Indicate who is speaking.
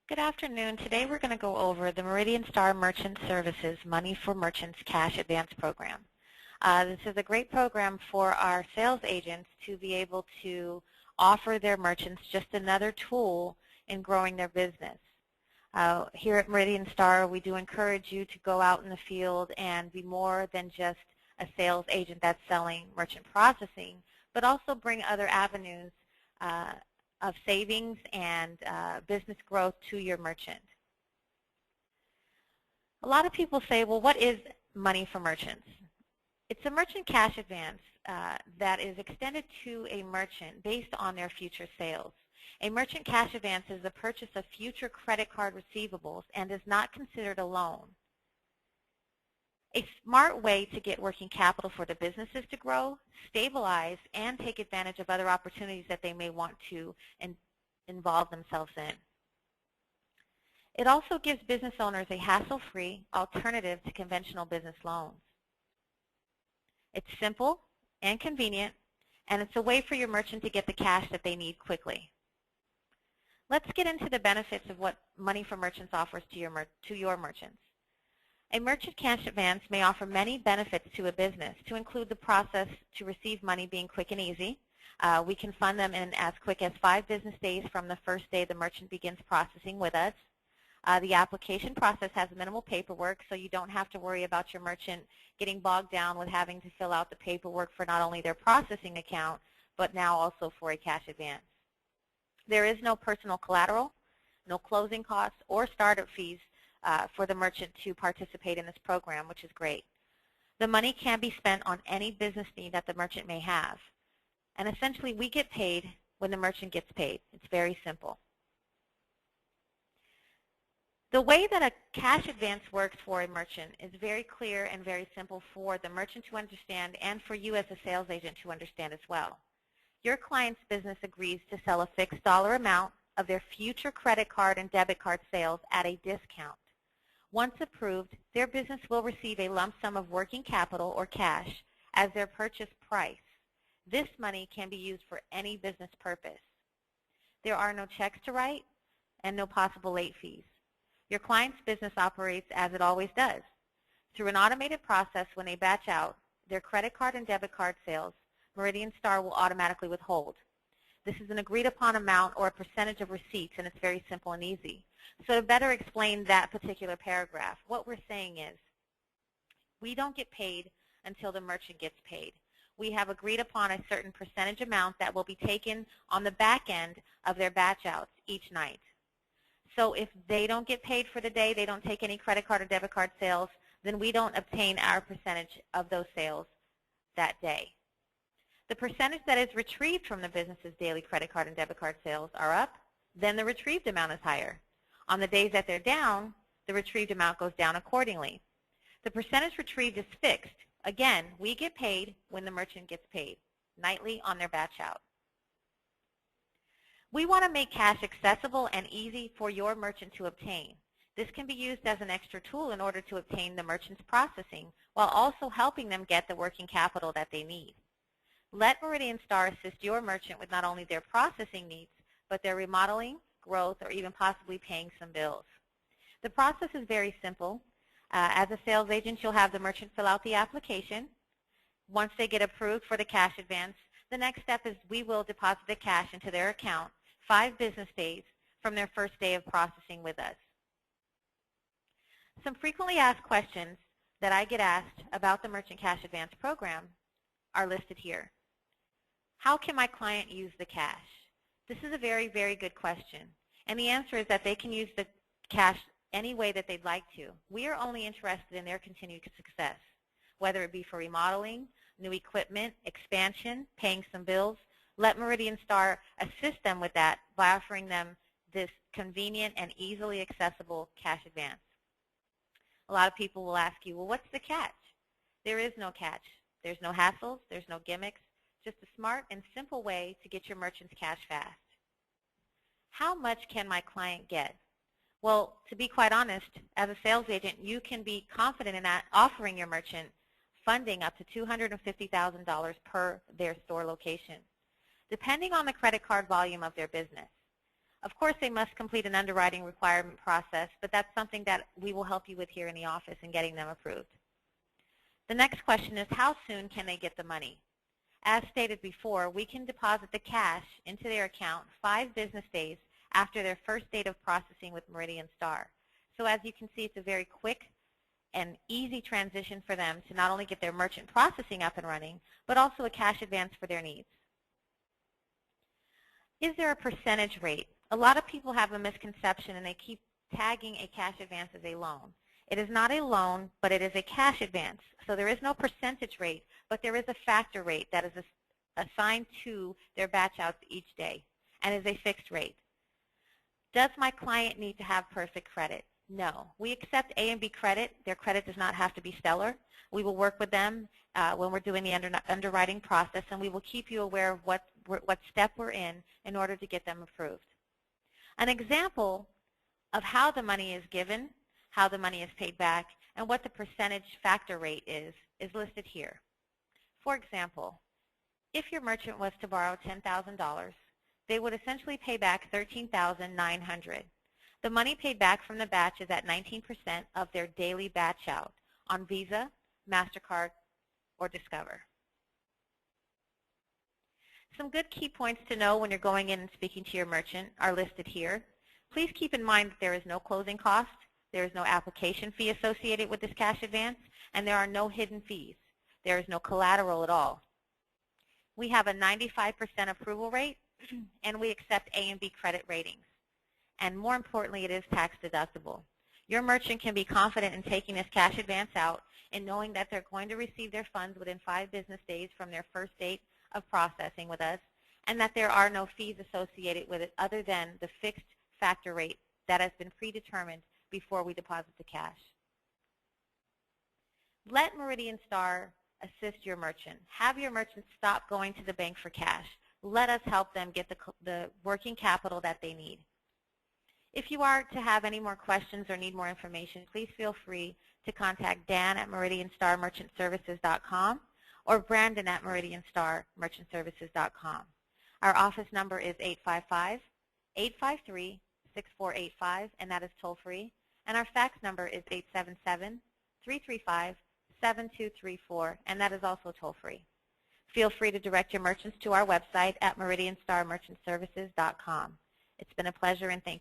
Speaker 1: Good afternoon. Today we're going to go over the Meridian Star Merchant Services Money for Merchants Cash Advance Program. This is a great program for our sales agents to be able to offer their merchants just another tool in growing their business. Here at Meridian Star, we do encourage you to go out in the field and be more than just a sales agent that's selling merchant processing, but also bring other avenues of savings and business growth to your merchant. A lot of people say, well, what is money for merchants? It's a merchant cash advance that is extended to a merchant based on their future sales. A merchant cash advance is the purchase of future credit card receivables and is not considered a loan. A smart way to get working capital for the businesses to grow, stabilize, and take advantage of other opportunities that they may want to involve themselves in. It also gives business owners a hassle-free alternative to conventional business loans. It's simple and convenient, and it's a way for your merchant to get the cash that they need quickly. Let's get into the benefits of what Money for Merchants offers to your merchants. A merchant cash advance may offer many benefits to a business, to include the process to receive money being quick and easy. We can fund them in as quick as 5 business days from the first day the merchant begins processing with us. The application process has minimal paperwork, so you don't have to worry about your merchant getting bogged down with having to fill out the paperwork for not only their processing account, but now also for a cash advance. There is no personal collateral, no closing costs, or startup fees for the merchant to participate in this program, which is great. The money can be spent on any business need that the merchant may have. And essentially, we get paid when the merchant gets paid. It's very simple. The way that a cash advance works for a merchant is very clear and very simple for the merchant to understand and for you as a sales agent to understand as well. Your client's business agrees to sell a fixed dollar amount of their future credit card and debit card sales at a discount. Once approved, their business will receive a lump sum of working capital or cash as their purchase price. This money can be used for any business purpose. There are no checks to write and no possible late fees. Your client's business operates as it always does. Through an automated process, when they batch out their credit card and debit card sales, Meridian Star will automatically withhold. This is an agreed upon amount or a percentage of receipts, and it's very simple and easy. So to better explain that particular paragraph, what we're saying is we don't get paid until the merchant gets paid. We have agreed upon a certain percentage amount that will be taken on the back end of their batch outs each night. So if they don't get paid for the day, they don't take any credit card or debit card sales, then we don't obtain our percentage of those sales that day. The percentage that is retrieved from the business's daily credit card and debit card sales are up, then the retrieved amount is higher. On the days that they're down, the retrieved amount goes down accordingly. The percentage retrieved is fixed. Again, we get paid when the merchant gets paid, nightly on their batch out. We want to make cash accessible and easy for your merchant to obtain. This can be used as an extra tool in order to obtain the merchant's processing while also helping them get the working capital that they need. Let Meridian Star assist your merchant with not only their processing needs, but their remodeling, growth, or even possibly paying some bills. The process is very simple. As a sales agent, you'll have the merchant fill out the application. Once they get approved for the cash advance, the next step is we will deposit the cash into their account 5 business days from their first day of processing with us. Some frequently asked questions that I get asked about the Merchant Cash Advance program are listed here. How can my client use the cash? This is a very, very good question. And the answer is that they can use the cash any way that they'd like to. We are only interested in their continued success, whether it be for remodeling, new equipment, expansion, paying some bills. Let Meridian Star assist them with that by offering them this convenient and easily accessible cash advance. A lot of people will ask you, well, what's the catch? There is no catch. There's no hassles. There's no gimmicks. Just a smart and simple way to get your merchants cash fast. How much can my client get? Well, to be quite honest, as a sales agent, you can be confident in that offering your merchant funding up to $250,000 per their store location, depending on the credit card volume of their business. Of course, they must complete an underwriting requirement process, but that's something that we will help you with here in the office in getting them approved. The next question is, how soon can they get the money? As stated before, we can deposit the cash into their account 5 business days after their first date of processing with Meridian Star. So as you can see, it's a very quick and easy transition for them to not only get their merchant processing up and running, but also a cash advance for their needs. Is there a percentage rate? A lot of people have a misconception and they keep tagging a cash advance as a loan. It is not a loan, but it is a cash advance. So there is no percentage rate, but there is a factor rate that is assigned to their batch outs each day and is a fixed rate. Does my client need to have perfect credit? No. We accept A and B credit. Their credit does not have to be stellar. We will work with them when we're doing the underwriting process, and we will keep you aware of what step we're in order to get them approved. An example of how the money is given, how the money is paid back, and what the percentage factor rate is listed here. For example, if your merchant was to borrow $10,000, they would essentially pay back $13,900. The money paid back from the batch is at 19% of their daily batch out on Visa, MasterCard, or Discover. Some good key points to know when you're going in and speaking to your merchant are listed here. Please keep in mind that there is no closing cost, there is no application fee associated with this cash advance, and there are no hidden fees. There is no collateral at all. We have a 95% approval rate, and we accept A and B credit ratings. And more importantly, it is tax deductible. Your merchant can be confident in taking this cash advance out and knowing that they're going to receive their funds within 5 business days from their first date of processing with us, and that there are no fees associated with it other than the fixed factor rate that has been predetermined before we deposit the cash. Let Meridian Star assist your merchant. Have your merchant stop going to the bank for cash. Let us help them get the working capital that they need. If you are to have any more questions or need more information, please feel free to contact Dan at meridianstarmerchantservices.com or Brandon at meridianstarmerchantservices.com. Our office number is 855-853-6485, and that is toll-free. And our fax number is 877-335-7234, and that is also toll-free. Feel free to direct your merchants to our website at meridianstarmerchantservices.com. It's been a pleasure, and thank you.